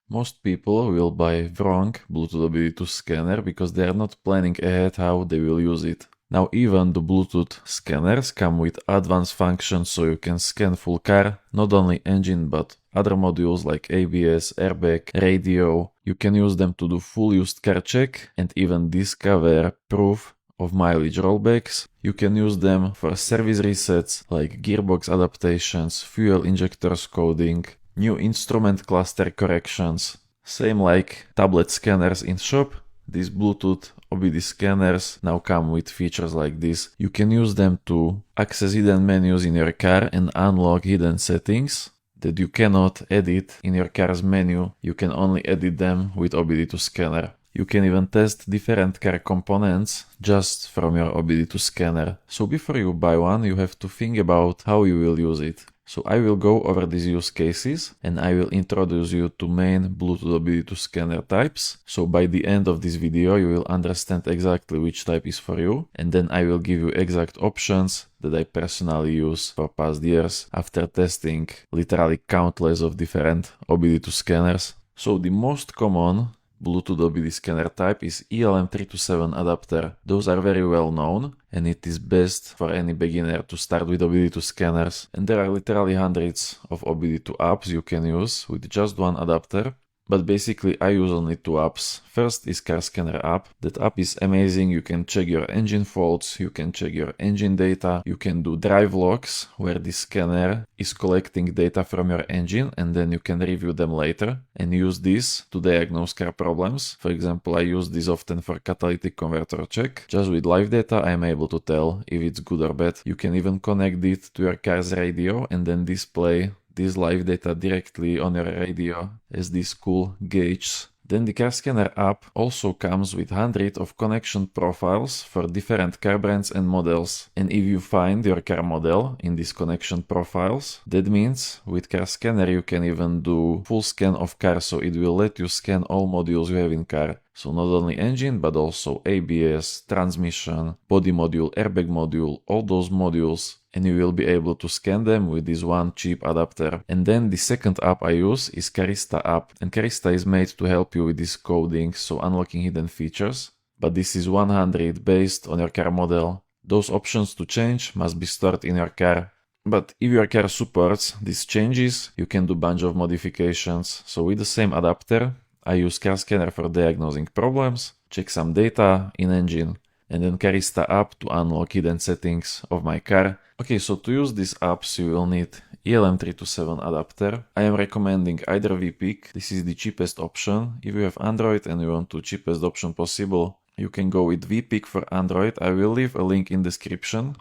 Most people will buy wrong Bluetooth OBD2 scanner because they are not planning ahead how they will use it. Now even the Bluetooth scanners come with advanced functions, so you can scan full car, not only engine but other modules like ABS, airbag, radio. You can use them to do full used car check and even discover proof of mileage rollbacks. You can use them for service resets like gearbox adaptations, fuel injectors coding, new instrument cluster corrections. Same like tablet scanners in shop, these Bluetooth OBD scanners now come with features like this. You can use them to access hidden menus in your car and unlock hidden settings that you cannot edit in your car's menu. You can only edit them with OBD2 scanner. You can even test different car components just from your OBD2 scanner. So before you buy one, you have to think about how you will use it. So I will go over these use cases and I will introduce you to main Bluetooth OBD2 scanner types. So by the end of this video you will understand exactly which type is for you, and then I will give you exact options that I personally use for past years after testing literally countless of different OBD2 scanners. So the most common Bluetooth OBD scanner type is ELM327 adapter. Those are very well known and it is best for any beginner to start with OBD2 scanners. And there are literally hundreds of OBD2 apps you can use with just one adapter. But basically I use only two apps. First is Car Scanner app. That app is amazing. You can check your engine faults, you can check your engine data, you can do drive logs where the scanner is collecting data from your engine and then you can review them later and use this to diagnose car problems. For example, I use this often for catalytic converter check. Just with live data I am able to tell if it's good or bad. You can even connect it to your car's radio and then display this live data directly on your radio as these cool gauges. Then the Car Scanner app also comes with hundreds of connection profiles for different car brands and models. And if you find your car model in these connection profiles, that means with Car Scanner you can even do full scan of car, so it will let you scan all modules you have in car. So not only engine but also ABS, transmission, body module, airbag module, all those modules, and you will be able to scan them with this one cheap adapter. And then the second app I use is Carista app, and Carista is made to help you with this coding, so unlocking hidden features. But this is 100 based on your car model. Those options to change must be stored in your car. But if your car supports these changes, you can do bunch of modifications. So with the same adapter, I use Car Scanner for diagnosing problems, check some data in engine, and then Carista app to unlock hidden settings of my car. Okay, so to use these apps you will need ELM327 adapter. I am recommending either VPIC, this is the cheapest option. If you have Android and you want the cheapest option possible, you can go with VPIC for Android. I will leave a link in description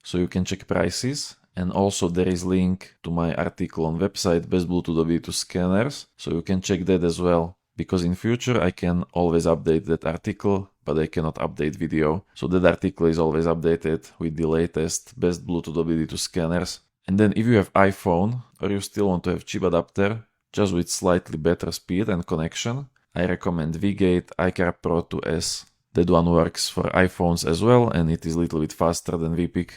so you can check prices. And also there is link to my article on website Best Bluetooth OBD2 Scanners, so you can check that as well. Because in future I can always update that article, but I cannot update video. So that article is always updated with the latest best Bluetooth OBD2 scanners. And then if you have iPhone or you still want to have cheap adapter, just with slightly better speed and connection, I recommend VGate iCar Pro 2S. That one works for iPhones as well and it is a little bit faster than VPIC.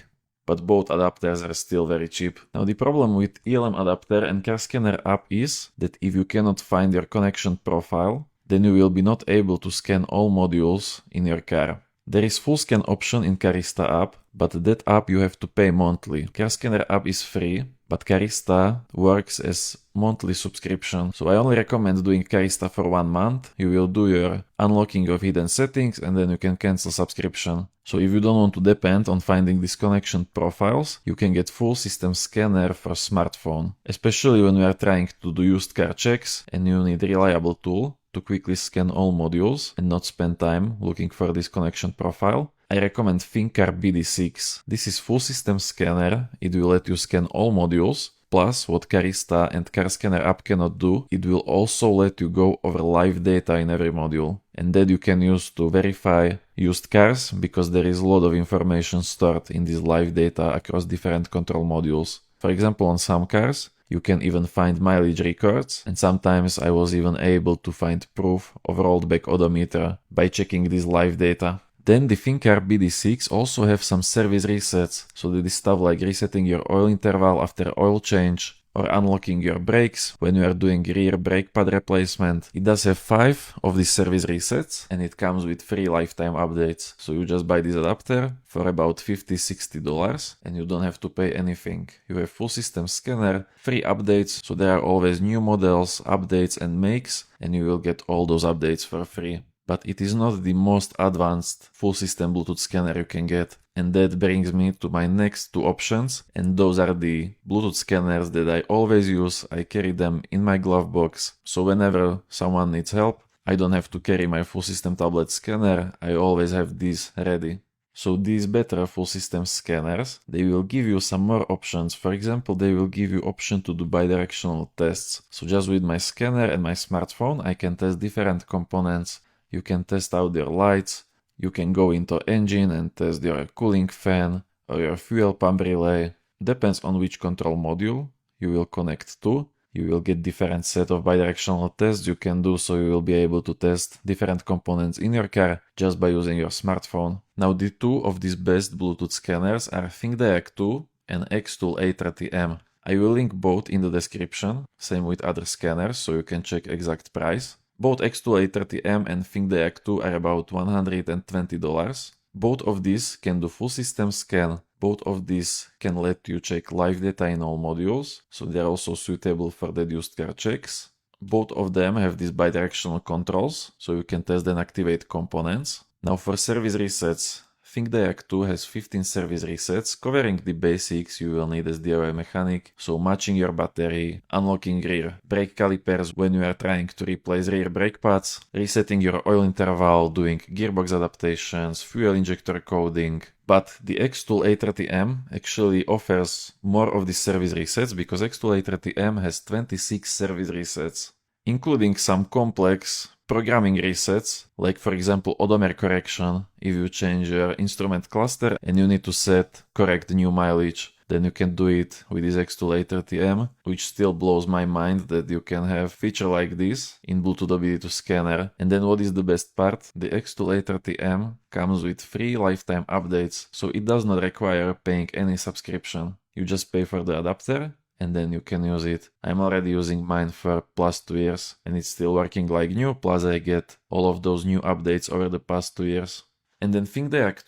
But both adapters are still very cheap. Now the problem with ELM adapter and Car Scanner app is that if you cannot find your connection profile, then you will be not able to scan all modules in your car. There is full scan option in Carista app, but that app you have to pay monthly. Car Scanner app is free, but Carista works as monthly subscription. So I only recommend doing Carista for 1 month. You will do your unlocking of hidden settings and then you can cancel subscription. So if you don't want to depend on finding these connection profiles, you can get full system scanner for smartphone. Especially when you are trying to do used car checks and you need a reliable tool to quickly scan all modules and not spend time looking for this connection profile, I recommend ThinkCar BD6. This is full system scanner. It will let you scan all modules. Plus, what Carista and Car Scanner app cannot do, it will also let you go over live data in every module. And that you can use to verify used cars, because there is a lot of information stored in this live data across different control modules. For example, on some cars, you can even find mileage records, and sometimes I was even able to find proof of rolled back odometer by checking this live data. Then the ThinkCar BD6 also have some service resets, so that is stuff like resetting your oil interval after oil change, or unlocking your brakes when you are doing rear brake pad replacement. It does have 5 of these service resets and it comes with free lifetime updates. So you just buy this adapter for about $50-60 and you don't have to pay anything. You have full system scanner, free updates, so there are always new models, updates and makes, and you will get all those updates for free. But it is not the most advanced full system Bluetooth scanner you can get. And that brings me to my next two options, and those are the Bluetooth scanners that I always use. I carry them in my glove box, so whenever someone needs help, I don't have to carry my full system tablet scanner, I always have these ready. So these better full system scanners, they will give you some more options. For example, they will give you option to do bidirectional tests. So just with my scanner and my smartphone, I can test different components. You can test out your lights, you can go into engine and test your cooling fan or your fuel pump relay. Depends on which control module you will connect to. You will get different set of bidirectional tests you can do, so you will be able to test different components in your car just by using your smartphone. Now the two of these best Bluetooth scanners are ThinkDiag 2 and Xtool A30M. I will link both in the description, same with other scanners, so you can check exact price. Both Xtool A30M and ThinkDiag 2 are about $120. Both of these can do full system scan. Both of these can let you check live data in all modules, so they are also suitable for the used car checks. Both of them have these bidirectional controls, so you can test and activate components. Now for service resets, ThinkDiag 2 has 15 service resets covering the basics you will need as DIY mechanic, so matching your battery, unlocking rear brake calipers when you are trying to replace rear brake pads, resetting your oil interval, doing gearbox adaptations, fuel injector coding. But the Xtool A30M actually offers more of the service resets because Xtool A30M has 26 service resets, including some complex programming resets, like for example odometer correction. If you change your instrument cluster and you need to set correct new mileage, then you can do it with this Xtool A30M, which still blows my mind that you can have feature like this in Bluetooth OBD2 scanner. And then what is the best part? The Xtool A30M comes with free lifetime updates, so it does not require paying any subscription. You just pay for the adapter and then you can use it. I'm already using mine for plus 2 years and it's still working like new, plus I get all of those new updates over the past 2 years. And then ThinkDiag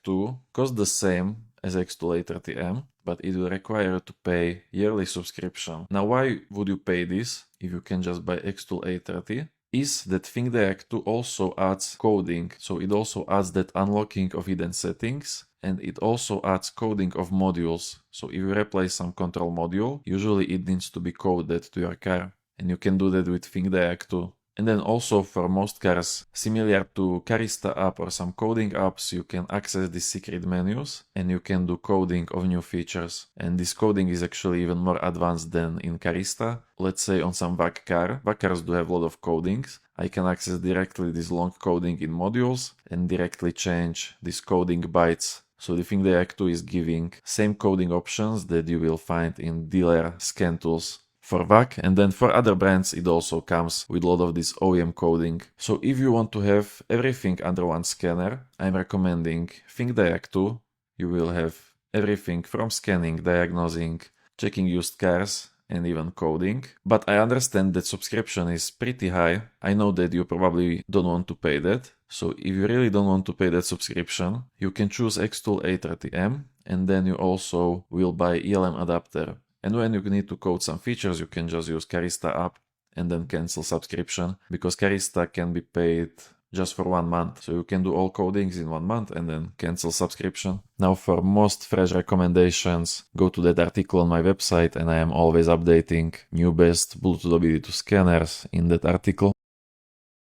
2 costs the same as Xtool A30M, but it will require you to pay yearly subscription. Now why would you pay this if you can just buy Xtool A30? Is that ThinkDiag 2 also adds coding, so it also adds that unlocking of hidden settings, and it also adds coding of modules. So if you replace some control module, usually it needs to be coded to your car, and you can do that with ThinkDiag 2. And then also for most cars, similar to Carista app or some coding apps, you can access the secret menus and you can do coding of new features. And this coding is actually even more advanced than in Carista. Let's say on some VAC car. VAC cars do have a lot of codings. I can access directly this long coding in modules and directly change this coding bytes. So the ThinkDiag 2 is giving same coding options that you will find in dealer scan tools for VAC, and then for other brands it also comes with a lot of this OEM coding. So if you want to have everything under one scanner, I'm recommending ThinkDiag 2. You will have everything from scanning, diagnosing, checking used cars, and even coding. But I understand that subscription is pretty high. I know that you probably don't want to pay that. So if you really don't want to pay that subscription, you can choose Xtool A30M, and then you also will buy ELM adapter. And when you need to code some features, you can just use Carista app and then cancel subscription, because Carista can be paid just for 1 month. So you can do all codings in 1 month and then cancel subscription. Now for most fresh recommendations, go to that article on my website and I am always updating new best Bluetooth OBD2 scanners in that article.